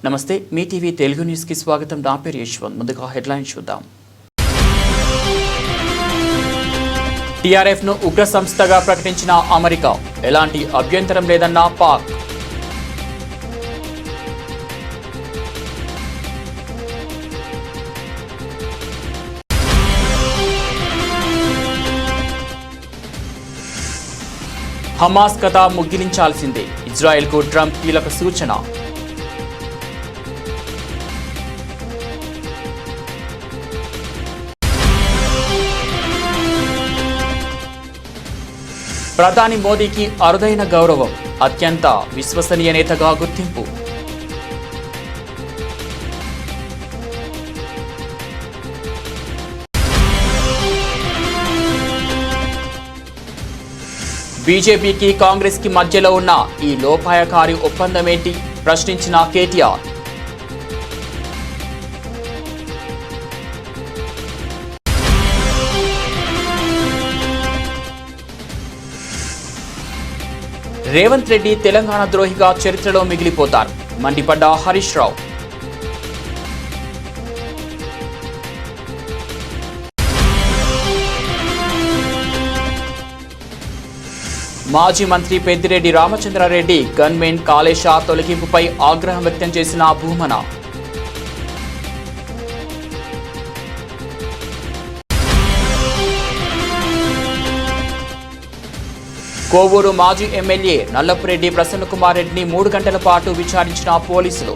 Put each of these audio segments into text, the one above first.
నమస్తే, మీ టీవీ తెలుగు న్యూస్కి స్వాగతం. నా పేరు యశ్వంత్. ముందుగా హెడ్లైన్స్ చూద్దాం. టీఆర్ఎఫ్ను ఉగ్ర సంస్థగా ప్రకటించిన అమెరికా, ఎలాంటి అభ్యంతరం లేదన్న పాక్. హమాస్ కథ ముగిలించాల్సిందే, ఇజ్రాయెల్కు ట్రంప్ కీలక సూచన. ప్రధాని మోదీకి అరుదైన గౌరవం, అత్యంత విశ్వసనీయ నేతగా గుర్తింపు. బీజేపీకి కాంగ్రెస్కి మధ్యలో ఉన్న ఈ లోపాయకారి ఒప్పందమేంటి ప్రశ్నించిన కేటీఆర్. రేవంత్ రెడ్డి తెలంగాణ ద్రోహిగా చరిత్రలో మిగిలిపోతారు, మండిపడ్డ హరీష్ రావు. మాజీ మంత్రి పెద్దిరెడ్డి రామచంద్రారెడ్డి గన్మెన్ కాళేశా తొలగింపుపై ఆగ్రహం వ్యక్తం చేసిన భూమన. కోవూరు మాజీ ఎమ్మెల్యే నల్లపురెడ్డి ప్రసన్నకుమార్ రెడ్డిని 3 గంటల పాటు విచారించిన పోలీసులు.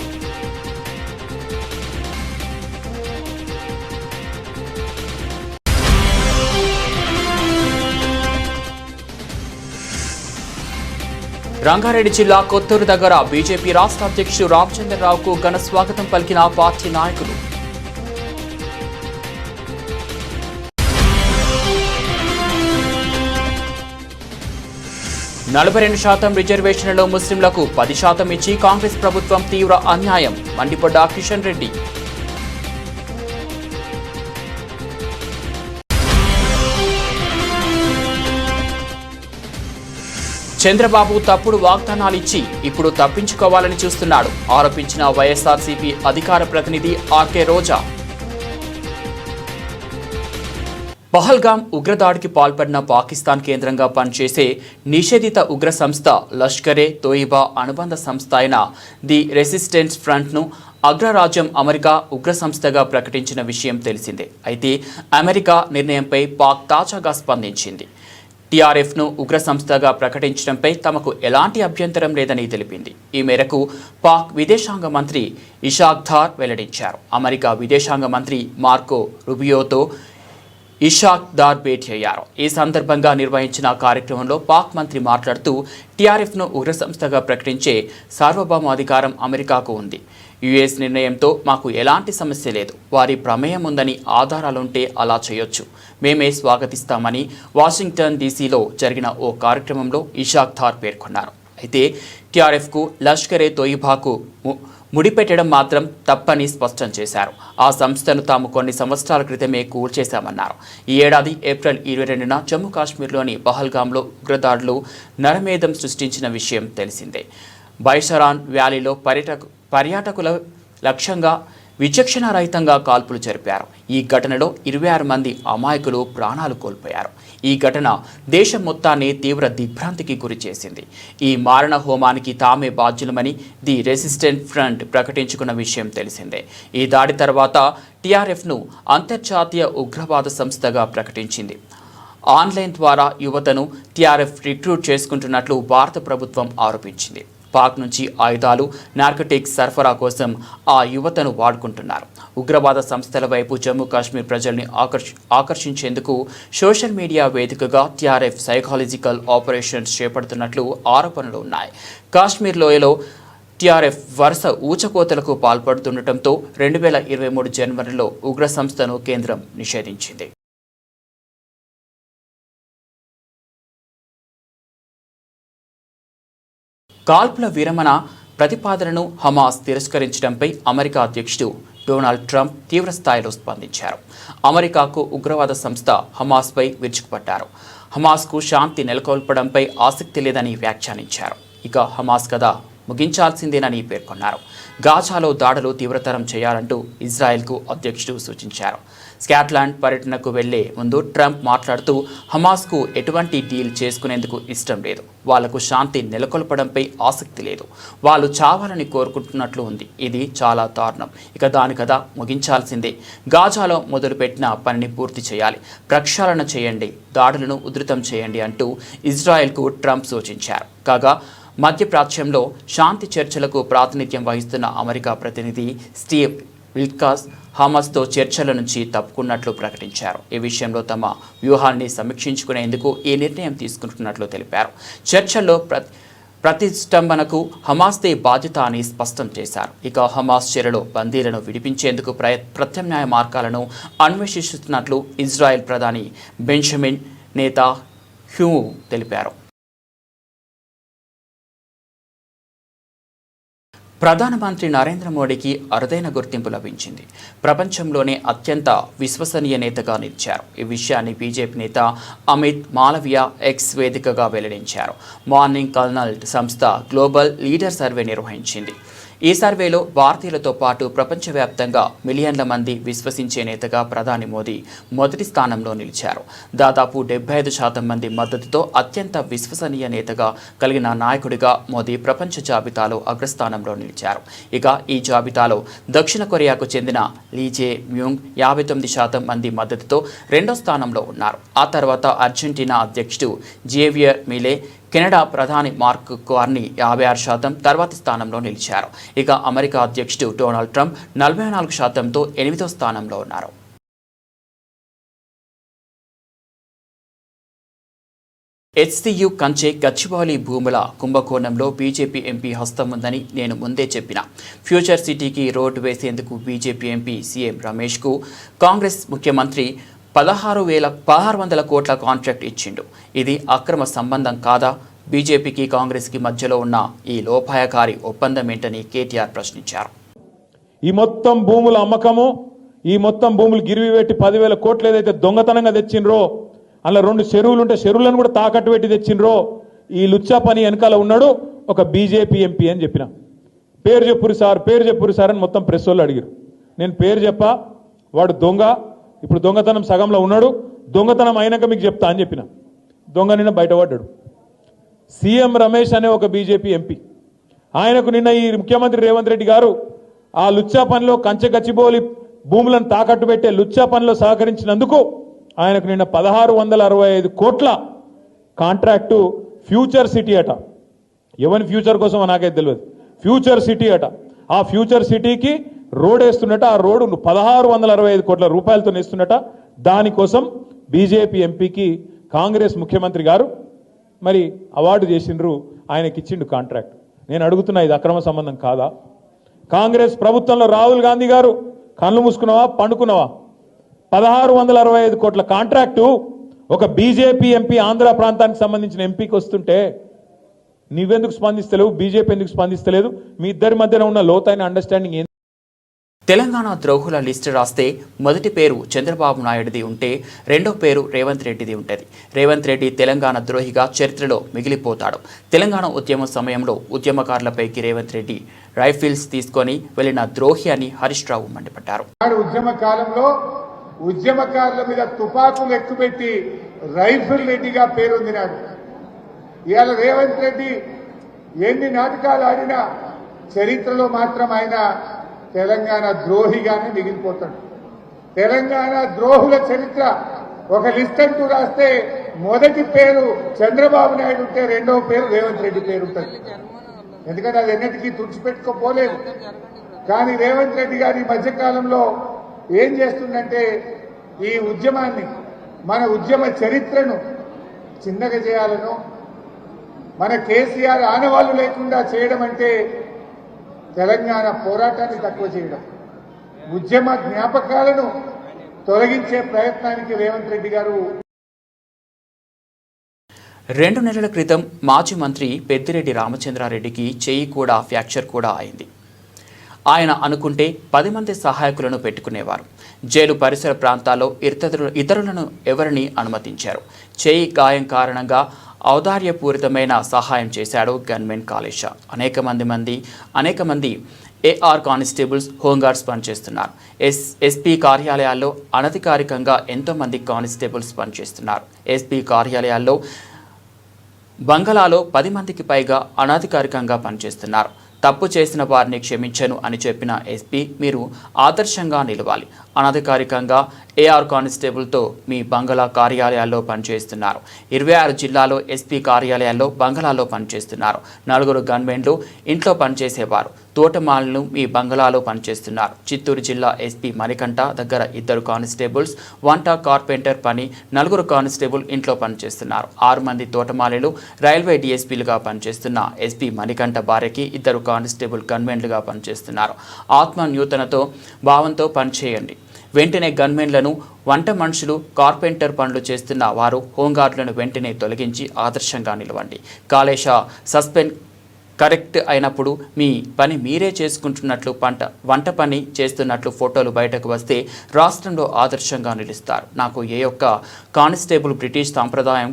రంగారెడ్డి జిల్లా కొత్తూరు దగ్గర బీజేపీ రాష్ట్ర అధ్యక్షుడు రామచంద్రరావుకు ఘన స్వాగతం పలికిన పార్టీ నాయకులు. 42% రిజర్వేషన్లలో ముస్లింలకు 10% ఇచ్చి కాంగ్రెస్ ప్రభుత్వం తీవ్ర అన్యాయం, మండిపడ్డ కిషన్ రెడ్డి. చంద్రబాబు తప్పుడు వాగ్దానాలిచ్చి ఇప్పుడు తప్పించుకోవాలని చూస్తున్నాడు ఆరోపించిన వైఎస్ఆర్సీపీ అధికార ప్రతినిధి ఆర్కే రోజా. పహల్గామ్ ఉగ్రదాడికి పాల్పడిన పాకిస్తాన్ కేంద్రంగా పనిచేసే నిషేధిత ఉగ్ర సంస్థ లష్కరే తోయిబా అనుబంధ సంస్థ అయిన ది రెసిస్టెన్స్ ఫ్రంట్ను అగ్రరాజ్యం అమెరికా ఉగ్ర సంస్థగా ప్రకటించిన విషయం తెలిసిందే. అయితే అమెరికా నిర్ణయంపై పాక్ తాజాగా స్పందించింది. టీఆర్ఎఫ్ను ఉగ్ర సంస్థగా ప్రకటించడంపై తమకు ఎలాంటి అభ్యంతరం లేదని తెలిపింది. ఈ మేరకు పాక్ విదేశాంగ మంత్రి ఇషాక్ దార్ వెల్లడించారు. అమెరికా విదేశాంగ మంత్రి మార్కో రూబియోతో ఇషాక్ దార్ భేటీ అయ్యారు. ఈ సందర్భంగా నిర్వహించిన కార్యక్రమంలో పాక్ మంత్రి మాట్లాడుతూ టీఆర్ఎఫ్ను ఉగ్ర సంస్థగా ప్రకటించే సార్వభౌమాధికారం అమెరికాకు ఉంది. యుఎస్ నిర్ణయంతో మాకు ఎలాంటి సమస్య లేదు. వారి ప్రమేయం ఉందని ఆధారాలుంటే అలా చేయొచ్చు, మేమే స్వాగతిస్తామని వాషింగ్టన్ డీసీలో జరిగిన ఓ కార్యక్రమంలో ఇషాక్ దార్ పేర్కొన్నారు. అయితే టీఆర్ఎఫ్కు లష్కరే తోయిబాకు ముడిపెట్టడం మాత్రం తప్పని స్పష్టం చేశారు. ఆ సంస్థను తాము కొన్ని సంవత్సరాల క్రితమే కూల్చేశామన్నారు. ఈ ఏడాది ఏప్రిల్ 22న జమ్మూ కాశ్మీర్లోని పహల్గామ్లో ఉగ్రదాడులు నరమేధం సృష్టించిన విషయం తెలిసిందే. బైషరాన్ వ్యాలీలో పర్యాటకుల లక్ష్యంగా విచక్షణారహితంగా కాల్పులు జరిపారు. ఈ ఘటనలో 26 మంది అమాయకులు ప్రాణాలు కోల్పోయారు. ఈ ఘటన దేశం మొత్తాన్ని తీవ్ర దిగ్భ్రాంతికి గురిచేసింది. ఈ మారణ హోమానికి తామే బాధ్యులమని ది రెసిస్టెంట్ ఫ్రంట్ ప్రకటించుకున్న విషయం తెలిసిందే. ఈ దాడి తర్వాత టీఆర్ఎఫ్ను అంతర్జాతీయ ఉగ్రవాద సంస్థగా ప్రకటించింది. ఆన్లైన్ ద్వారా యువతను టీఆర్ఎఫ్ రిక్రూట్ చేసుకుంటున్నట్లు భారత ప్రభుత్వం ఆరోపించింది. పాక్ నుంచి ఆయుధాలు, నార్కోటిక్స్ సరఫరా కోసం ఆ యువతను వాడుకుంటున్నారు. ఉగ్రవాద సంస్థల వైపు జమ్మూ కాశ్మీర్ ప్రజల్ని ఆకర్షించేందుకు సోషల్ మీడియా వేదికగా టీఆర్ఎఫ్ సైకాలజికల్ ఆపరేషన్స్ చేపడుతున్నట్లు ఆరోపణలు ఉన్నాయి. కాశ్మీర్ లోయలో టీఆర్ఎఫ్ వరుస ఊచకోతలకు పాల్పడుతుండటంతో 2023 జనవరిలో ఉగ్ర సంస్థను కేంద్రం నిషేధించింది. కాల్పుల విరమణ ప్రతిపాదనను హమాస్ తిరస్కరించడంపై అమెరికా అధ్యక్షుడు డొనాల్డ్ ట్రంప్ తీవ్రస్థాయిలో స్పందించారు. అమెరికాకు ఉగ్రవాద సంస్థ హమాస్పై విరుచుకుపడ్డారు. హమాస్కు శాంతి నెలకొల్పడంపై ఆసక్తి లేదని వ్యాఖ్యానించారు. ఇక హమాస్ కథ ముగించాల్సిందేనని పేర్కొన్నారు. గాజాలో దాడులు తీవ్రతరం చేయాలంటూ ఇజ్రాయెల్కు అధ్యక్షుడు సూచించారు. స్కాట్లాండ్ పర్యటనకు వెళ్లే ముందు ట్రంప్ మాట్లాడుతూ హమాస్కు ఎటువంటి డీల్ చేసుకునేందుకు ఇష్టం లేదు, వాళ్లకు శాంతి నెలకొల్పడంపై ఆసక్తి లేదు, వాళ్ళు చావాలని కోరుకుంటున్నట్లు ఉంది, ఇది చాలా దారుణం, ఇక దాని కథ ముగించాల్సిందే, గాజాలో మొదలుపెట్టిన పనిని పూర్తి చేయాలి, ప్రక్షాళన చేయండి, దాడులను ఉధృతం చేయండి అంటూ ఇజ్రాయెల్కు ట్రంప్ సూచించారు. కాగా మధ్యప్రాచ్యంలో శాంతి చర్చలకు ప్రాతినిధ్యం వహిస్తున్న అమెరికా ప్రతినిధి స్టీవ్ విల్కాస్ హమాస్తో చర్చల నుంచి తప్పుకున్నట్లు ప్రకటించారు. ఈ విషయంలో తమ వ్యూహాన్ని సమీక్షించుకునేందుకు ఈ నిర్ణయం తీసుకుంటున్నట్లు తెలిపారు. చర్చల్లో ప్రతిష్టంభనకు హమాస్దే బాధ్యత అని స్పష్టం చేశారు. ఇక హమాస్ చెరలో బందీలను విడిపించేందుకు ప్రత్యామ్నాయ మార్గాలను అన్వేషిస్తున్నట్లు ఇజ్రాయెల్ ప్రధాని బెంజమిన్ నెతన్యాహు తెలిపారు. ప్రధానమంత్రి నరేంద్ర మోడీకి అరుదైన గుర్తింపు లభించింది. ప్రపంచంలోనే అత్యంత విశ్వసనీయ నేతగా నిలిచారు. ఈ విషయాన్ని బీజేపీ నేత అమిత్ మాలవియా ఎక్స్ వేదికగా వెల్లడించారు. మార్నింగ్ కన్సల్ట్ సంస్థ గ్లోబల్ లీడర్ సర్వే నిర్వహించింది. ఈ సర్వేలో భారతీయులతో పాటు ప్రపంచవ్యాప్తంగా మిలియన్ల మంది విశ్వసించే నేతగా ప్రధాని మోదీ మొదటి స్థానంలో నిలిచారు. దాదాపు 75% మంది మద్దతుతో అత్యంత విశ్వసనీయ నేతగా కలిగిన నాయకుడిగా మోదీ ప్రపంచ జాబితాలో అగ్రస్థానంలో నిలిచారు. ఇక ఈ జాబితాలో దక్షిణ కొరియాకు చెందిన లీ జే మ్యూంగ్ 59% మంది మద్దతుతో రెండో స్థానంలో ఉన్నారు. ఆ తర్వాత అర్జెంటీనా అధ్యక్షుడు జేవియర్ మిలే, కెనడా ప్రధాని మార్క్ కార్నీ 56% తర్వాతి స్థానంలో నిలిచారు. ఇక అమెరికా అధ్యక్షుడు డొనాల్డ్ ట్రంప్ 44%తో 8వ స్థానంలో ఉన్నారు. హెచ్సియు కంచె గచ్చిబౌలి భూముల కుంభకోణంలో బీజేపీ ఎంపీ హస్తం ఉందని నేను ముందే చెప్పిన. ఫ్యూచర్ సిటీకి రోడ్డు వేసేందుకు బీజేపీ ఎంపీ సీఎం రమేష్కు కాంగ్రెస్ ముఖ్యమంత్రి 1600 కోట్ల కాంట్రాక్ట్ ఇచ్చిండు. ఇది అక్రమ సంబంధం కాదా? బీజేపీకి కాంగ్రెస్కి మధ్యలో ఉన్న ఈ లోపాయకారి ఒప్పందం ఏంటని కేటీఆర్ ప్రశ్నించారు. ఈ మొత్తం భూముల అమ్మకము, ఈ మొత్తం భూములు గిరివి పెట్టి 10,000 కోట్లు ఏదైతే దొంగతనంగా తెచ్చిండ్రో, అలా 2 చెరువులు ఉంటే చెరువులను కూడా తాకట్టు పెట్టి తెచ్చిండ్రో, ఈ లుచ్చా పని వెనకాల ఉన్నాడు ఒక బీజేపీ ఎంపీ అని చెప్పిన. పేరు చెప్పురు సార్ అని మొత్తం ప్రెస్ వాళ్ళు అడిగారు. నేను పేరు చెప్పా, వాడు దొంగ, ఇప్పుడు దొంగతనం సగంలో ఉన్నాడు, దొంగతనం అయినాక మీకు చెప్తా అని చెప్పిన. దొంగ నిన్న బయటపడ్డాడు. సీఎం రమేష్ అనే ఒక బీజేపీ ఎంపీ, ఆయనకు నిన్న ఈ ముఖ్యమంత్రి రేవంత్ రెడ్డి గారు ఆ లుచ్చా పనిలో కంచె గచ్చిబౌలి భూములను తాకట్టు పెట్టే లుచ్చా పనిలో సహకరించినందుకు ఆయనకు నిన్న 1665 కోట్ల కాంట్రాక్టు ఫ్యూచర్ సిటీ అట. ఎవరి ఫ్యూచర్ కోసం నాకైతే తెలియదు. ఫ్యూచర్ సిటీ అట. ఆ ఫ్యూచర్ సిటీకి రోడ్ వేస్తున్నట. ఆ రోడ్డు 1665 కోట్ల రూపాయలతో వేస్తున్నట. దానికోసం బీజేపీ ఎంపీకి కాంగ్రెస్ ముఖ్యమంత్రి గారు మరి అవార్డు చేసిండ్రు, ఆయనకి ఇచ్చిండు కాంట్రాక్ట్. నేను అడుగుతున్నా, ఇది అక్రమ సంబంధం కాదా? కాంగ్రెస్ ప్రభుత్వంలో రాహుల్ గాంధీ గారు కళ్ళు మూసుకున్నావా పండుకున్నావా? 1665 కోట్ల కాంట్రాక్టు ఒక బీజేపీ ఎంపీ, ఆంధ్ర ప్రాంతానికి సంబంధించిన ఎంపీకి వస్తుంటే నువ్వెందుకు స్పందిస్తలేవు? బీజేపీ ఎందుకు స్పందిస్తలేదు? మీ ఇద్దరి మధ్యన ఉన్న లోతైన అండర్స్టాండింగ్. తెలంగాణ ద్రోహుల లిస్టు రాస్తే మొదటి పేరు చంద్రబాబు నాయుడుది ఉంటే రెండో పేరు రేవంత్ రెడ్డిది ఉంటుంది. రేవంత్ రెడ్డి తెలంగాణ ద్రోహిగా చరిత్రలో మిగిలిపోతాడు. తెలంగాణ ఉద్యమం సమయంలో ఉద్యమకారులపైకి రేవంత్ రెడ్డి రైఫిల్స్ తీసుకొని వెళ్లిన ద్రోహి అని హరీష్ రావు మండిపడ్డారు. ఉద్యమ కాలంలో ఉద్యమకారుల మీద తుపాకులు ఎక్కుపెట్టి రైఫిల్ రెడ్డిగా పేరొందినాడు. ఇవాళ రేవంత్ రెడ్డి ఎన్ని నాటకాలు ఆడినా చరిత్రలో మాత్రం ఆయన తెలంగాణ ద్రోహిగానే మిగిలిపోతాడు. తెలంగాణ ద్రోహుల చరిత్ర ఒక లిస్ట్ అంటూ రాస్తే మొదటి పేరు చంద్రబాబు నాయుడు ఉంటే రెండవ పేరు రేవంత్ రెడ్డి పేరు ఉంటుంది. ఎందుకంటే అది ఎన్నిటికీ తుడిచిపెట్టుకోపోలేదు. కానీ రేవంత్ రెడ్డి గారు ఈ మధ్యకాలంలో ఏం చేస్తుందంటే ఈ ఉద్యమాన్ని, మన ఉద్యమ చరిత్రను చిన్నగా చేయాలను, మన కేసీఆర్ ఆనవాళ్లు లేకుండా చేయడం అంటే తెలంగాణ పోరాటాన్ని తక్కువ చేయడం, ఉద్యమ జ్ఞాపకాలను తొలగించే ప్రయత్నానికి రేవంత్ రెడ్డి గారు 2 నెలల క్రితం మాజీ మంత్రి పెద్దిరెడ్డి రామచంద్రారెడ్డికి చెయ్యి కూడా ఫ్రాక్చర్ కూడా అయింది. ఆయన అనుకుంటే 10 మంది సహాయకులను పెట్టుకునేవారు. జైలు పరిసర ప్రాంతాల్లో ఇతరులను ఎవరిని అనుమతించారు. చెయ్యి గాయం కారణంగా ఔదార్యపూరితమైన సహాయం చేశాడు గన్మెన్ కాళేశ. అనేక మంది ఏఆర్ కానిస్టేబుల్స్, హోంగార్డ్స్ పనిచేస్తున్నారు. ఎస్పీ కార్యాలయాల్లో అనధికారికంగా ఎంతోమంది కానిస్టేబుల్స్ పనిచేస్తున్నారు. ఎస్పీ కార్యాలయాల్లో బంగళాలో 10 మందికి పైగా అనధికారికంగా పనిచేస్తున్నారు. తప్పు చేసిన వారిని క్షమించను అని చెప్పిన ఎస్పీ, మీరు ఆదర్శంగా నిలవాలి. అనధికారికంగా ఏఆర్ కానిస్టేబుల్తో మీ బంగళా కార్యాలయాల్లో పనిచేస్తున్నారు. 26 జిల్లాలో ఎస్పీ కార్యాలయాల్లో బంగళాలో పనిచేస్తున్నారు. 4 గన్మెన్లు ఇంట్లో పనిచేసేవారు. తోటమాలను మీ బంగళాలో పనిచేస్తున్నారు. చిత్తూరు జిల్లా ఎస్పీ మణికంఠ దగ్గర 2 కానిస్టేబుల్స్ వంట, కార్పెంటర్ పని, 4 కానిస్టేబుల్ ఇంట్లో పనిచేస్తున్నారు. 6 మంది తోటమాలీలు రైల్వే డిఎస్పీలుగా పనిచేస్తున్న ఎస్పీ మణికంఠ భార్యకి 2 కానిస్టేబుల్ గన్మెన్లుగా పనిచేస్తున్నారు. ఆత్మ న్యూతనతో భావంతో పనిచేయండి. వెంటనే గన్మెన్లను, వంట మనుషులు, కార్పెంటర్ పనులు చేస్తున్న వారు, హోంగార్డులను వెంటనే తొలగించి ఆదర్శంగా నిలవండి. కాళేశ సస్పెండ్ కరెక్ట్ అయినప్పుడు మీ పని మీరే చేసుకుంటున్నట్లు వంట పని చేస్తున్నట్లు ఫోటోలు బయటకు వస్తే రాష్ట్రంలో ఆదర్శంగా నిలుస్తారు. నాకు ఏ ఒక్క కానిస్టేబుల్ బ్రిటిష్ సాంప్రదాయం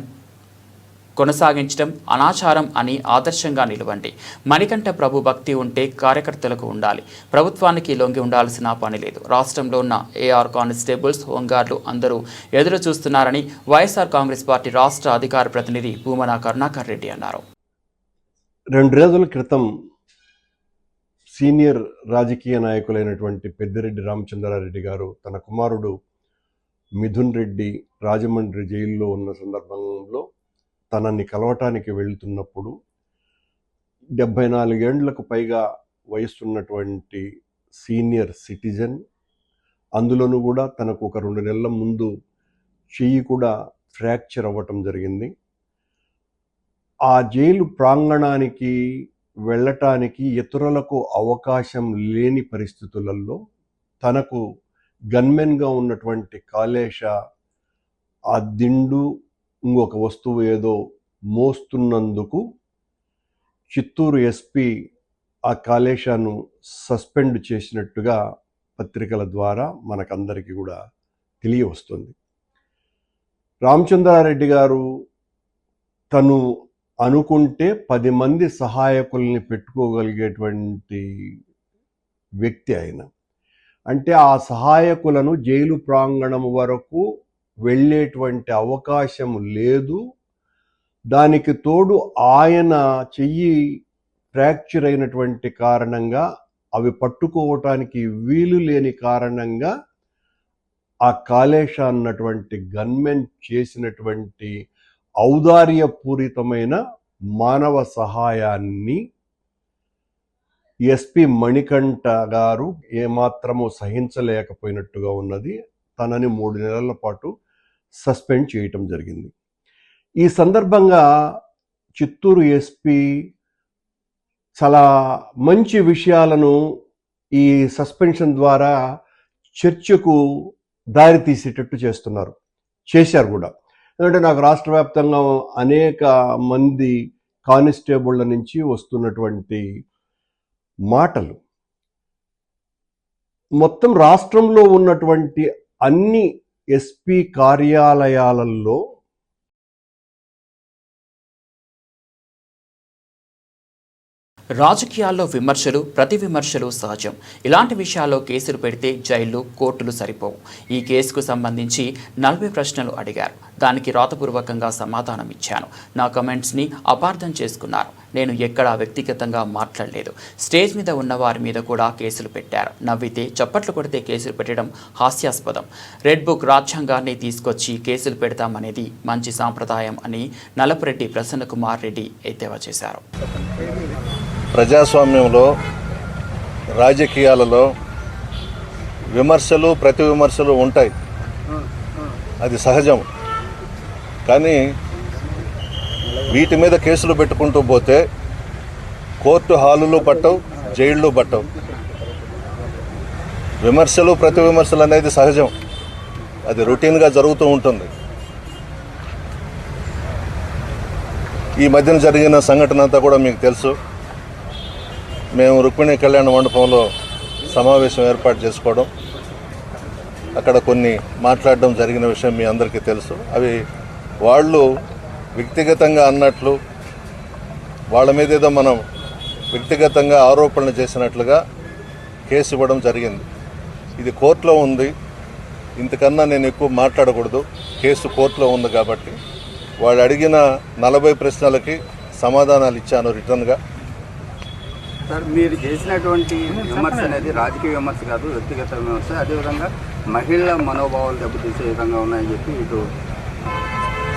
కొనసాగించడం అనాచారం అని ఆదర్శంగా నిలవండి. మణికంఠ ప్రభు భక్తి ఉంటే కార్యకర్తలకు ఉండాలి. ప్రభుత్వానికి లొంగి ఉండాల్సిన పని లేదు. రాష్ట్రంలో ఉన్న ఏఆర్ కానిస్టేబుల్స్, హోంగార్డులు అందరూ ఎదురు చూస్తున్నారని వైఎస్ఆర్ కాంగ్రెస్ పార్టీ రాష్ట్ర అధికార ప్రతినిధి భూమన కరుణాకర్ రెడ్డి అన్నారు. 2 రోజుల క్రితం సీనియర్ రాజకీయ నాయకులైనటువంటి పెద్దిరెడ్డి రామచంద్రారెడ్డి గారు తన కుమారుడు మిథున్ రెడ్డి రాజమండ్రి జైల్లో ఉన్న సందర్భంలో తనని కలవటానికి వెళ్తున్నప్పుడు 74 ఏండ్లకు పైగా వయసున్నటువంటి సీనియర్ సిటిజన్, అందులోనూ కూడా తనకు ఒక 2 నెలల ముందు చెయ్యి కూడా ఫ్రాక్చర్ అవ్వటం జరిగింది. ఆ జైలు ప్రాంగణానికి వెళ్ళటానికి ఇతరులకు అవకాశం లేని పరిస్థితులలో తనకు గన్మెన్గా ఉన్నటువంటి కాళేశ ఆ దిండు, ఇంకొక వస్తువు ఏదో మోస్తున్నందుకు చిత్తూరు ఎస్పీ ఆ కాళేశను సస్పెండ్ చేసినట్టుగా పత్రికల ద్వారా మనకందరికీ కూడా తెలియవస్తుంది. రామచంద్రారెడ్డి గారు తను అనుకుంటే 10 మంది సహాయకుల్ని పెట్టుకోగలిగేటువంటి వ్యక్తి ఆయన. అంటే ఆ సహాయకులను జైలు ప్రాంగణం వరకు వెళ్ళేటువంటి అవకాశం లేదు. దానికి తోడు ఆయన చెయ్యి ఫ్రాక్చర్ అయినటువంటి కారణంగా, అవి పట్టుకోవటానికి వీలు లేని కారణంగా ఆ కాళేశ అన్నటువంటి గన్మెన్ చేసినటువంటి ఔదార్యపూరితమైన మానవ సహాయాన్ని ఎస్పీ మణికంఠ గారు ఏమాత్రము సహించలేకపోయినట్టుగా ఉన్నది. తనని 3 నెలల పాటు సస్పెండ్ చేయటం జరిగింది. ఈ సందర్భంగా చిత్తూరు ఎస్పీ చాలా మంచి విషయాలను ఈ సస్పెన్షన్ ద్వారా చర్చకు దారి తీసేటట్టు చేశారు కూడా. ఎందుకంటే నాకు రాష్ట్ర వ్యాప్తంగా అనేక మంది కానిస్టేబుళ్ల నుంచి వస్తున్నటువంటి మాటలు, మొత్తం రాష్ట్రంలో ఉన్నటువంటి అన్ని ఎస్పీ కార్యాలయాలలో రాజకీయాల్లో విమర్శలు, ప్రతి విమర్శలు సహజం. ఇలాంటి విషయాల్లో కేసులు పెడితే జైళ్లు, కోర్టులు సరిపోవు. ఈ కేసుకు సంబంధించి 40 ప్రశ్నలు అడిగారు. దానికి రాతపూర్వకంగా సమాధానం ఇచ్చాను. నా కమెంట్స్ని అపార్థం చేసుకున్నారు. నేను ఎక్కడా వ్యక్తిగతంగా మాట్లాడలేదు. స్టేజ్ మీద ఉన్న వారి మీద కూడా కేసులు పెట్టారు. నవ్వితే, చప్పట్లు కొడితే కేసులు పెట్టడం హాస్యాస్పదం. రెడ్ బుక్ రాజ్యాంగాన్ని తీసుకొచ్చి కేసులు పెడతామనేది మంచి సాంప్రదాయం అని నలపరెడ్డి ప్రసన్నకుమార్ రెడ్డి ఎద్దేవా చేశారు. ప్రజాస్వామ్యంలో, రాజకీయాలలో విమర్శలు, ప్రతి విమర్శలు ఉంటాయి. అది సహజం. కానీ వీటి మీద కేసులు పెట్టుకుంటూ పోతే కోర్టు హాలులు పట్టవు, జైళ్ళు పట్టవు. విమర్శలు, ప్రతి విమర్శలు అనేది సహజం. అది రొటీన్గా జరుగుతూ ఉంటుంది. ఈ మధ్యన జరిగిన సంఘటన అంతా కూడా మీకు తెలుసు. మేము రుక్మిణి కళ్యాణ మండపంలో సమావేశం ఏర్పాటు చేసుకోవడం, అక్కడ కొన్ని మాట్లాడడం జరిగిన విషయం మీ అందరికీ తెలుసు. అవి వాళ్ళు వ్యక్తిగతంగా అన్నట్లు వాళ్ళ మీద ఏదో మనం వ్యక్తిగతంగా ఆరోపణలు చేసినట్లుగా కేసు ఇవ్వడం జరిగింది. ఇది కోర్టులో ఉంది, ఇంతకన్నా నేను ఎక్కువ మాట్లాడకూడదు. కేసు కోర్టులో ఉంది కాబట్టి వాళ్ళు అడిగిన 40 ప్రశ్నలకి సమాధానాలు ఇచ్చాను రిటర్న్గా. సార్, మీరు చేసినటువంటి విమర్శ అనేది రాజకీయ విమర్శ కాదు, వ్యక్తిగత విమర్శ. అదేవిధంగా మహిళల మనోభావాలు దెబ్బతీసే విధంగా ఉన్నాయని చెప్పి ఇటు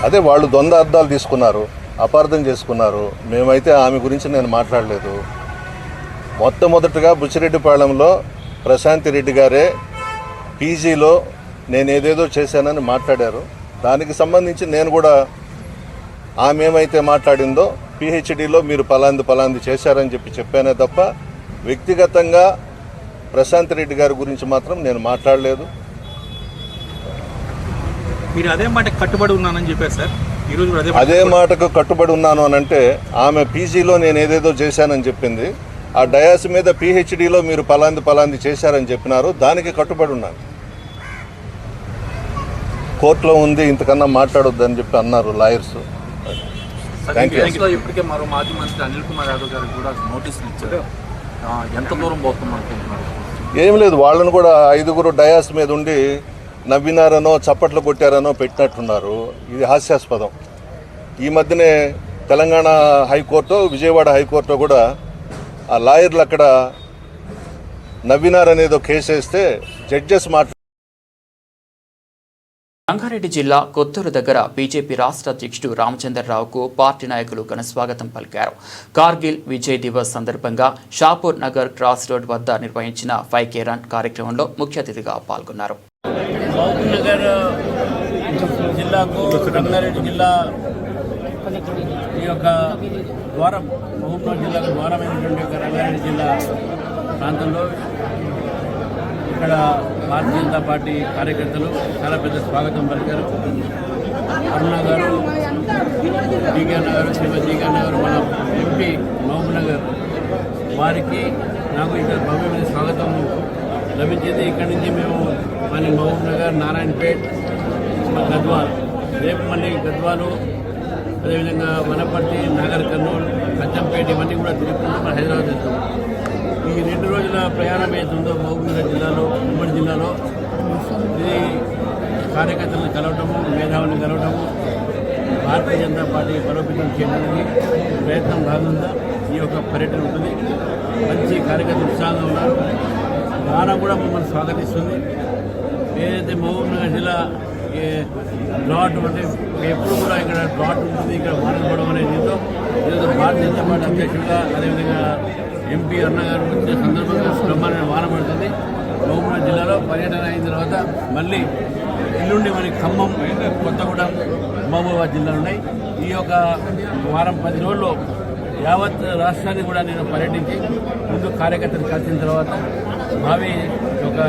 అదే వాళ్ళు ద్వంద్వ అర్థాలు తీసుకున్నారు, అపార్థం చేసుకున్నారు. మేమైతే ఆమె గురించి నేను మాట్లాడలేదు. మొట్టమొదటిగా బుచ్చిరెడ్డిపాళెంలో ప్రశాంతి రెడ్డి గారే పీజీలో నేను ఏదేదో చేశానని మాట్లాడారు. దానికి సంబంధించి నేను కూడా ఆమె ఏమైతే మాట్లాడిందో పిహెచ్డిలో మీరు పలాంది చేశారని చెప్పానే తప్ప వ్యక్తిగతంగా ప్రశాంత్ రెడ్డి గారి గురించి మాత్రం నేను మాట్లాడలేదు. మీరు అదే మాట కట్టుబడి ఉన్నానని చెప్పారు సార్. ఈరోజు అదే మాటకు కట్టుబడి ఉన్నాను అని అంటే ఆమె పీజీలో నేను ఏదేదో చేశానని చెప్పింది. ఆ డయాస్ మీద పిహెచ్డిలో మీరు పలాంది చేశారని చెప్పినారు. దానికి కట్టుబడి ఉన్నాను. కోర్టులో ఉంది, ఇంతకన్నా మాట్లాడొద్దని చెప్పి అన్నారు లాయర్స్. Thank you. ఇప్పటికే మరో మాజీ మంత్రి అనిల్ కుమార్ యాదవ్ గారికి కూడా నోటీసులు ఇచ్చారు. ఎంత దూరం పోతుంది అనుకుంటున్నారు? ఏం లేదు, వాళ్ళను కూడా 5 డయాస్ మీద ఉండి నవ్వినారనో చప్పట్లు కొట్టారనో పెట్టినట్టున్నారు. ఇది హాస్యాస్పదం. ఈ మధ్యనే తెలంగాణ హైకోర్టు, విజయవాడ హైకోర్టు కూడా ఆ లాయర్లు అక్కడ నవ్వినారనేదో కేసు వేస్తే జడ్జెస్ రంగారెడ్డి జిల్లా కొత్తూరు దగ్గర బీజేపీ రాష్ట్ర అధ్యక్షుడు రామచంద్రరావుకు పార్టీ నాయకులు ఘనస్వాగతం పలికారు. కార్గిల్ విజయ్ దివస్ సందర్భంగా షాపూర్ నగర్ క్రాస్ రోడ్ వద్ద నిర్వహించిన 5K రన్ కార్యక్రమంలో ముఖ్య అతిథిగా పాల్గొన్నారు. మహబూబ్నగర్ జిల్లాకు రంగారెడ్డి జిల్లా ఈ యొక్క ద్వారం, మహబూబ్నగర్ జిల్లాకు ద్వారమైనటువంటి యొక్క రంగారెడ్డి జిల్లా ప్రాంతంలో ఇక్కడ భారతీయ జనతా పార్టీ కార్యకర్తలు చాలా పెద్ద స్వాగతం పలికారు. అరుణ గారు, డీకే అన్న గారు, శ్రీమతి డీకే అన్న గారు, మన ఎంపీ మహబూబ్నగర్ వారికి నాకు ఇక్కడ భవ్యమైన స్వాగతం లభించింది. ఇక్కడి నుంచి మేము మళ్ళీ మహబూబ్నగర్, నారాయణపేట్, గద్వాల్, రేపు మళ్ళీ గద్వాలు, అదేవిధంగా వనపర్తి, నాగర్ కర్నూలు, పంచంపేట ఇవన్నీ కూడా తిరుగుకుంటూ మన హైదరాబాద్ వెళ్తాం. ఈ 2 రోజుల ప్రయాణం అవుతుందో మహబూబ్నగర్ జిల్లాలో, ఉమ్మడి జిల్లాలో ఇది కార్యకర్తలను కలవటము, మేధావులను కలవటము, భారతీయ జనతా పార్టీ బలోపేతం చేయడానికి ప్రయత్నం భాగంగా ఈ యొక్క పర్యటన ఉంటుంది. మంచి కార్యకర్తలు ఉత్సాహంగా ఉన్నారు. గానా కూడా మమ్మల్ని స్వాగతిస్తుంది. ఏదైతే మహబూబ్నగర్ జిల్లా డ్రాట్ అంటే ఎప్పుడు కూడా ఇక్కడ డ్రాట్ ఉంటుంది, ఇక్కడ వాటర్ పడడం అనేది ఉందో ఈరోజు భారతీయ జనతా పార్టీ అధ్యక్షుడిగా, అదేవిధంగా ఎంపీ అన్న గారు వచ్చే సందర్భంగా బ్రహ్మాండ వాన పడుతుంది. మహబూబ్నగర్ జిల్లాలో పర్యటన అయిన తర్వాత మళ్ళీ ఎల్లుండి మనకి ఖమ్మం, కొత్తగూడెం, మహబూబాబాద్ జిల్లాలు ఉన్నాయి. ఈ యొక్క వారం 10 రోజుల్లో యావత్ రాష్ట్రాన్ని కూడా నేను పర్యటించి ముందు కార్యకర్తలు కలిసిన తర్వాత భావి ఒక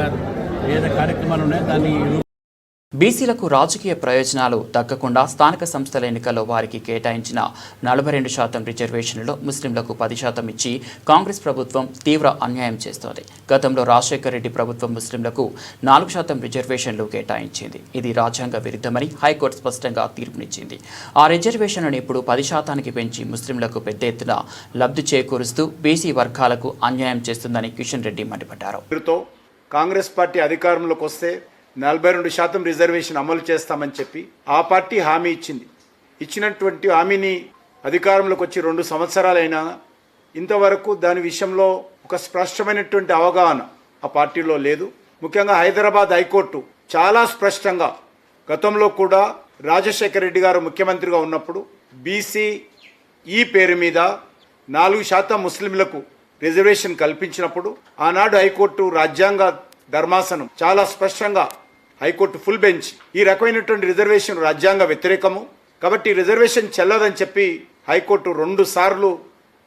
ఏదైతే కార్యక్రమాలు ఉన్నాయో దాన్ని బీసీలకు రాజకీయ ప్రయోజనాలు దక్కకుండా స్థానిక సంస్థల ఎన్నికల్లో వారికి కేటాయించిన 42% రిజర్వేషన్లలో ముస్లింలకు 10% ఇచ్చి కాంగ్రెస్ ప్రభుత్వం తీవ్ర అన్యాయం చేస్తోంది. గతంలో రాజశేఖర రెడ్డి ప్రభుత్వం ముస్లింలకు 4% రిజర్వేషన్లు కేటాయించింది. ఇది రాజ్యాంగ విరుద్ధమని హైకోర్టు స్పష్టంగా తీర్పునిచ్చింది. ఆ రిజర్వేషన్లను ఇప్పుడు 10%కి పెంచి ముస్లింలకు పెద్ద ఎత్తున లబ్ధి చేకూరుస్తూ బీసీ వర్గాలకు అన్యాయం చేస్తుందని కిషన్ రెడ్డి మండిపడ్డారు. కాంగ్రెస్ పార్టీ అధికారంలోకి వస్తే 42% రిజర్వేషన్ అమలు చేస్తామని చెప్పి ఆ పార్టీ హామీ ఇచ్చింది. ఇచ్చినటువంటి హామీని అధికారంలోకి వచ్చి 2 సంవత్సరాలైనా ఇంతవరకు దాని విషయంలో ఒక స్పష్టమైనటువంటి అవగాహన ఆ పార్టీలో లేదు. ముఖ్యంగా హైదరాబాద్ హైకోర్టు చాలా స్పష్టంగా గతంలో కూడా రాజశేఖర రెడ్డి గారు ముఖ్యమంత్రిగా ఉన్నప్పుడు బీసీ ఈ పేరు మీద 4% ముస్లింలకు రిజర్వేషన్ కల్పించినప్పుడు ఆనాడు హైకోర్టు రాజ్యాంగ ధర్మాసనం చాలా స్పష్టంగా, హైకోర్టు ఫుల్ బెంచ్, ఈ రకమైనటువంటి రిజర్వేషన్ రాజ్యాంగ వ్యతిరేకము కాబట్టి రిజర్వేషన్ చెల్లదని చెప్పి హైకోర్టు 2 సార్లు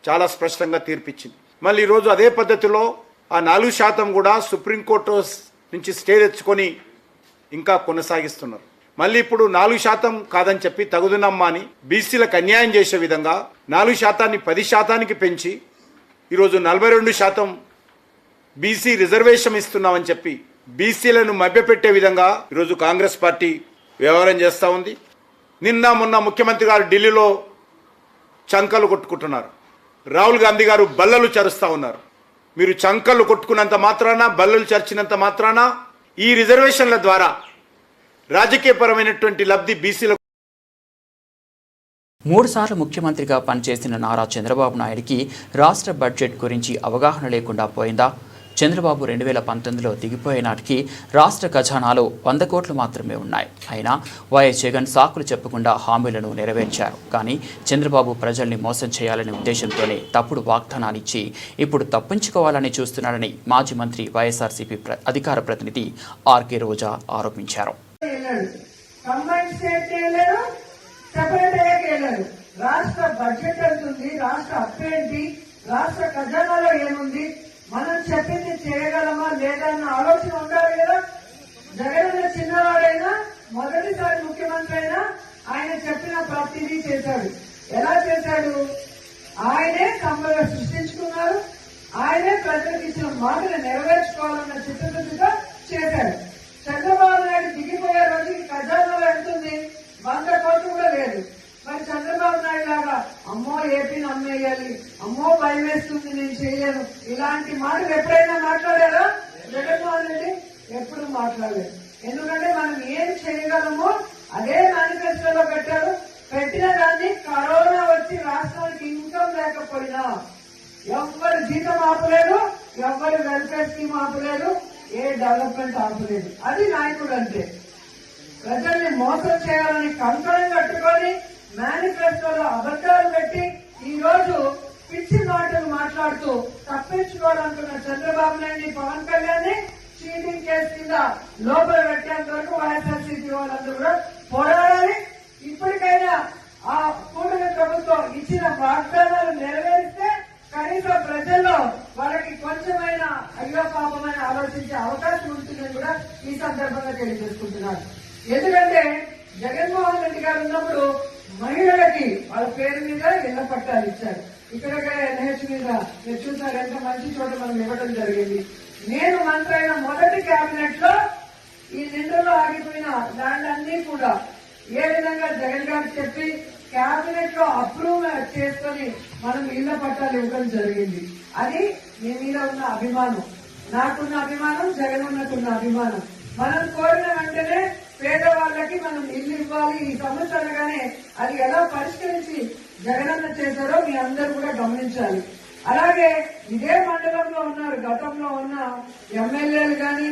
చాలా స్పష్టంగా తీర్పిచ్చింది. మళ్ళీ ఈరోజు అదే పద్ధతిలో ఆ 4% కూడా సుప్రీంకోర్టు నుంచి స్టే తెచ్చుకొని ఇంకా కొనసాగిస్తున్నారు. మళ్ళీ ఇప్పుడు 4% కాదని చెప్పి తగుదునమ్మా అని బీసీలకు అన్యాయం చేసే విధంగా 4%ని 10%కి పెంచి ఈరోజు 42% బీసీ రిజర్వేషన్ ఇస్తున్నామని చెప్పి బీసీలను మభ్యపెట్టే విధంగా ఈరోజు కాంగ్రెస్ పార్టీ వ్యవహారం చేస్తూ ఉంది. నిన్న మొన్న ముఖ్యమంత్రి గారు ఢిల్లీలో చంకలు కొట్టుకుంటున్నారు. రాహుల్ గాంధీ గారు బల్లలు చరుస్తూ ఉన్నారు. మీరు చంకలు కొట్టుకున్నంత మాత్రాన, బల్లలు చర్చినంత మాత్రాన ఈ రిజర్వేషన్ల ద్వారా రాజకీయపరమైనటువంటి లబ్ధి బీసీలకు. 3 సార్లు ముఖ్యమంత్రిగా పనిచేసిన నారా చంద్రబాబు నాయుడికి రాష్ట్ర బడ్జెట్ గురించి అవగాహన లేకుండా పోయిందా? చంద్రబాబు 2019లో దిగిపోయే నాటికి రాష్ట్ర ఖజానాలో 100 కోట్లు మాత్రమే ఉన్నాయి. అయినా వైఎస్ జగన్ సాకులు చెప్పకుండా హామీలను నెరవేర్చారు. కానీ చంద్రబాబు ప్రజల్ని మోసం చేయాలనే ఉద్దేశంతోనే తప్పుడు వాగ్దానాలు ఇచ్చి ఇప్పుడు తప్పించుకోవాలని చూస్తున్నారని మాజీ మంత్రి వైఎస్ఆర్సీపీ అధికార ప్రతినిధి ఆర్కే రోజా ఆరోపించారు. రాష్ట్ర బడ్జెట్ ఎంతుంది, రాష్ట్ర అప్పేంటి, రాష్ట్ర ఖజానాలో ఏముంది, మనం చెప్పింది చేయగలమా లేదా అన్న ఆలోచన ఉండాలి కదా. జగన్ చిన్నవాడైనా మొదటిసారి ముఖ్యమంత్రి అయినా ఆయన చెప్పిన ప్రతిదీ చేశాడు. ఎలా చేశాడు? ఆయనే సంపద సృష్టించుకున్నారు, ఆయనే ప్రజలకు ఇచ్చిన మాటను నెరవేర్చుకోవాలన్న చిత్తశుద్ధిగా చేశాడు. చంద్రబాబు నాయుడు దిగిపోయే రోజుకి ఖజానాలో ఎంతుంది? 100 కోట్లు కూడా లేదు. మరి చంద్రబాబు నాయుడు లాగా అమ్మో ఏపీని అమ్మేయాలి, అమ్మో భయం వేస్తుంది, నేను చేయలేను, ఇలాంటి మాటలు ఎప్పుడైనా మాట్లాడారా? జగన్మోహన్ రెడ్డి ఎప్పుడు మాట్లాడలేదు. ఎందుకంటే మనం ఏం చేయగలమో అదే మేనిఫెస్టోలో పెట్టారు. పెట్టిన దాన్ని కరోనా వచ్చి రాష్ట్రానికి ఇన్కమ్ లేకపోయినా ఎవ్వరు జీతం ఆపలేదు, ఎవ్వరు వెల్ఫేర్ స్కీమ్ ఆపలేదు, ఏ డెవలప్మెంట్ ఆపలేదు. అది నాయకుడు అంటే. ప్రజల్ని మోసం చేయాలని కంకణం కట్టుకొని మేనిఫెస్టోలో అబద్దాలు పెట్టి ఈ రోజు పిచ్చి మాటలు మాట్లాడుతూ తప్పించుకోవాలనుకున్న చంద్రబాబు నాయుడిని, పవన్ కళ్యాణ్ ని చీటింగ్ కేసు కింద లోపల పెట్టేంత వరకు వైఎస్ఆర్సీపీ వాళ్ళందరూ కూడా పోరాడాలి. ఇప్పటికైనా ఆ కూటమి ప్రభుత్వం ఇచ్చిన వాగ్దానాలు నెరవేరిస్తే కనీసం ప్రజల్లో వాళ్ళకి కొంచెమైనా అయ్యో పాపమైన ఆలోచించే అవకాశం ఉంటుందని కూడా ఈ సందర్భంగా తెలియజేసుకుంటున్నారు. ఎందుకంటే జగన్మోహన్ రెడ్డి గారు ఉన్నప్పుడు మహిళలకి వాళ్ళ పేరు మీద ఇళ్ల పట్టాలు ఇచ్చారు. ఇక్కడ ఎన్హెచ్ మీద మీరు చూసారు, ఎంత మంచి చోట మనం ఇవ్వడం జరిగింది. నేను మంత్రి అయిన మొదటి కేబినెట్ లో ఈ నిండులో ఆగిపోయిన ల్యాండ్ అన్ని కూడా ఏ విధంగా జగన్ గారు చెప్పి కేబినెట్ లో అప్రూవ్ చేసుకుని మనం ఇళ్ల పట్టాలు ఇవ్వడం జరిగింది. అది మీ మీద ఉన్న అభిమానం, నాకున్న అభిమానం, జగన్ ఉన్నకున్న అభిమానం. మనం కోరిన వెంటనే పేదవాళ్ళకి మనం ఇల్లు ఇవ్వాలి. ఈ సమస్య అనగానే అది ఎలా పరిష్కరించి జగనన్న చేశారో మీ అందరూ కూడా గమనించాలి. అలాగే ఇదే మండలంలో ఉన్నారు గతంలో ఉన్న ఎమ్మెల్యేలు కానీ.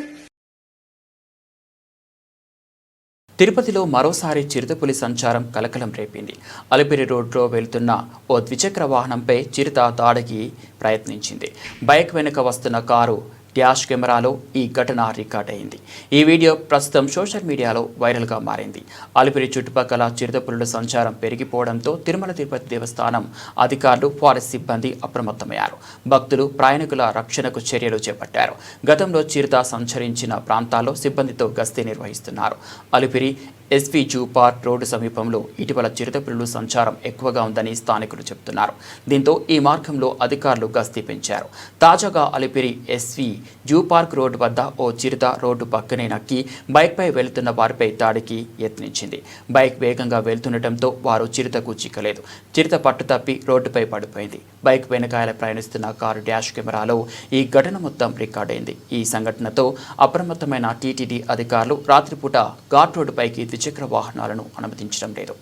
తిరుపతిలో మరోసారి చిరుతపులి సంచారం కలకలం రేపింది. అలిపిరి రోడ్లో వెళ్తున్న ఓ ద్విచక్ర వాహనంపై చిరుత దాడికి ప్రయత్నించింది. బైక్ వెనుక వస్తున్న కారు డ్యాష్ కెమెరాలో ఈ ఘటన రికార్డ్ అయింది. ఈ వీడియో ప్రస్తుతం సోషల్ మీడియాలో వైరల్గా మారింది. అలిపిరి చుట్టుపక్కల చిరుతపులుల సంచారం పెరిగిపోవడంతో తిరుమల తిరుపతి దేవస్థానం అధికారులు, ఫారెస్ట్ సిబ్బంది అప్రమత్తమయ్యారు. భక్తులు, ప్రయాణికుల రక్షణకు చర్యలు చేపట్టారు. గతంలో చిరుత సంచరించిన ప్రాంతాల్లో సిబ్బందితో గస్తీ నిర్వహిస్తున్నారు. Alipiri SV zoo park road సమీపంలో ఇటీవల చిరుతపులుల సంచారం ఎక్కువగా ఉందని స్థానికులు చెబుతున్నారు. దీంతో ఈ మార్గంలో అధికారులు గస్తీ పెంచారు. తాజాగా Alipiri SV zoo park road వద్ద ఓ చిరుత రోడ్డు పక్కనే నక్కి బైక్పై వెళ్తున్న వారిపై దాడికి యత్నించింది. బైక్ వేగంగా వెళ్తుండటంతో వారు చిరుతకు చిక్కలేదు. చిరుత పట్టుతప్పి రోడ్డుపై పడిపోయింది. బైక్ వెనకాల ప్రయాణిస్తున్న కారు డ్యాష్ కెమెరాలో ఈ ఘటన మొత్తం రికార్డైంది. ఈ సంఘటనతో అప్రమత్తమైన టీటీడీ అధికారులు రాత్రిపూట ఘాట్ రోడ్డుపైకి ద్విచక్ర వాహనాలను అనుమతించడం లేదు.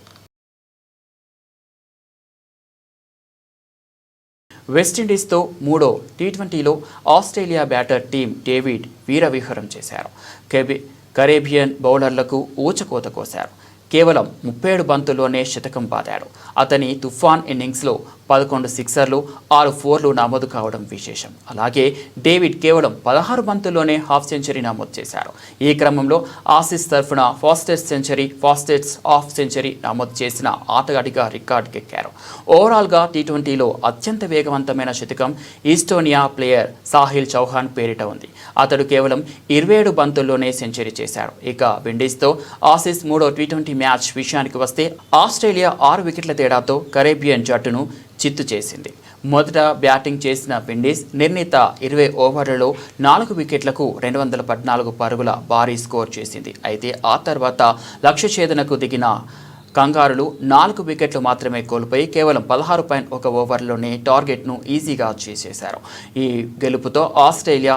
వెస్టిండీస్తో 3వ టీ20లో ఆస్ట్రేలియా బ్యాటర్ టీమ్ డేవిడ్ వీరవిహారం చేశారు. కరేబియన్ బౌలర్లకు ఊచకోత కోశారు. కేవలం 37 బంతుల్లోనే శతకం బాదాడు. అతని తుఫాన్ ఇన్నింగ్స్లో 11 సిక్సర్లు, 6 ఫోర్లు నమోదు కావడం విశేషం. అలాగే డేవిడ్ కేవలం 16 బంతుల్లోనే హాఫ్ సెంచరీ నమోదు చేశారు. ఈ క్రమంలో ఆసీస్ తరఫున fastest century, fastest half century నమోదు చేసిన ఆటగాడిగా రికార్డుకెక్కారు. ఓవరాల్గా టీ20లో అత్యంత వేగవంతమైన శతకం ఈస్టోనియా ప్లేయర్ సాహిల్ చౌహాన్ పేరిట ఉంది. అతడు కేవలం 27 బంతుల్లోనే సెంచరీ చేశాడు. ఇక విండీస్తో ఆసీస్ 3వ టీ20 మ్యాచ్ విషయానికి వస్తే ఆస్ట్రేలియా 6 వికెట్ల తేడాతో కరేబియన్ జట్టును చిత్తు చేసింది. మొదట బ్యాటింగ్ చేసిన విండీస్ నిర్ణీత 20 ఓవర్లలో 4 వికెట్లకు 214 పరుగుల భారీ స్కోర్ చేసింది. అయితే ఆ తర్వాత లక్ష్య ఛేదనకు దిగిన కంగారులు 4 వికెట్లు మాత్రమే కోల్పోయి కేవలం 16.1 ఓవర్లోనే టార్గెట్ను ఈజీగా చేసేశారు. ఈ గెలుపుతో ఆస్ట్రేలియా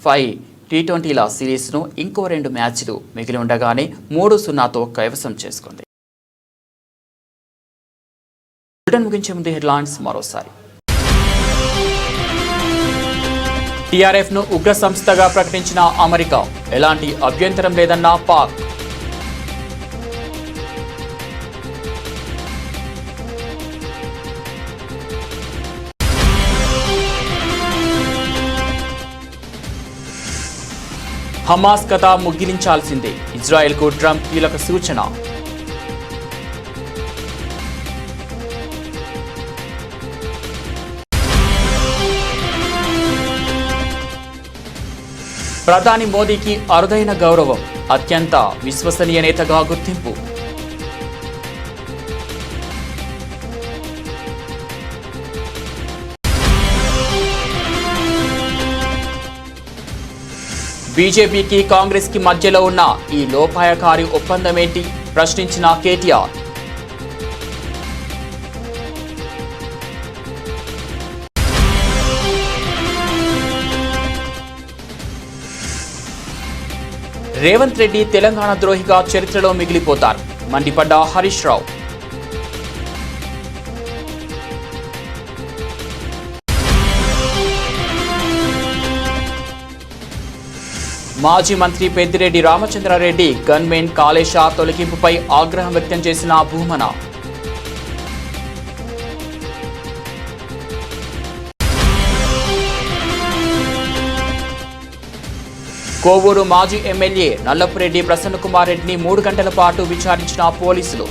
5 టీ20ల సిరీస్ను ఇంకో 2 మ్యాచ్లు మిగిలి ఉండగానే 3-0తో కైవసం చేసుకుంది. బులెటిన్ ముగించే ముందు హెడ్లైన్స్ మరోసారి. టీఆర్ఎఫ్ను ఉగ్ర సంస్థగా ప్రకటించిన అమెరికా, ఎలాంటి అభ్యంతరం లేదన్న పాక్. హమాస్ కథ ముగిలించాల్సిందే, ఇజ్రాయెల్కు ట్రంప్ కీలక సూచన. ప్రధాని మోదీకి అరుదైన గౌరవం, అత్యంత విశ్వసనీయ నేతగా గుర్తింపు. బీజేపీకి కాంగ్రెస్కి మధ్యలో ఉన్న ఈ లోపాయకారి ఒప్పందమేంటి ప్రశ్నించిన కేటీఆర్. రేవంత్ రెడ్డి తెలంగాణ ద్రోహిగా చరిత్రలో మిగిలిపోతారు, మండిపడ్డ హరీష్ రావు. మాజీ మంత్రి పెద్దిరెడ్డి రామచంద్రారెడ్డి గన్మెన్ కాళేశ తొలగింపుపై ఆగ్రహం వ్యక్తం చేసిన భూమన. కోవూరు మాజీ ఎమ్మెల్యే నల్లపురెడ్డి ప్రసన్నకుమార్ రెడ్డిని 3 గంటల పాటు విచారించిన పోలీసులు.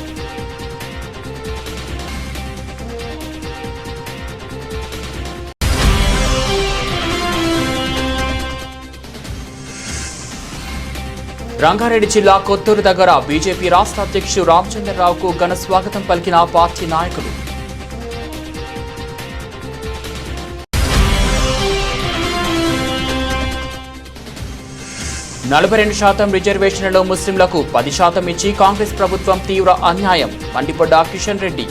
రంగారెడ్డి జిల్లా కొత్తూరు దగ్గర బీజేపీ రాష్ట్ర అధ్యక్షుడు రామచంద్రరావుకు ఘన స్వాగతం పలికిన పార్టీ నాయకులు. నలభై 42% రిజర్వేషన్లలో ముస్లింలకు 10% ఇచ్చి కాంగ్రెస్ ప్రభుత్వం తీవ్ర అన్యాయం, మండిపడ్డ కిషన్ రెడ్డి.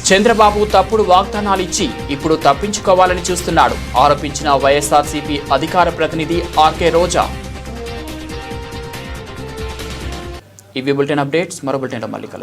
చంద్రబాబు తప్పుడు వాగ్దానాలు ఇచ్చి ఇప్పుడు తప్పించుకోవాలని చూస్తున్నాడు ఆరోపించిన వైఎస్ఆర్సీపీ అధికార ప్రతినిధి ఆర్కే రోజా. ఇవి బులెటిన్ అప్డేట్స్. మరో బులెటిన్లో మళ్ళీ కలుద్దాం.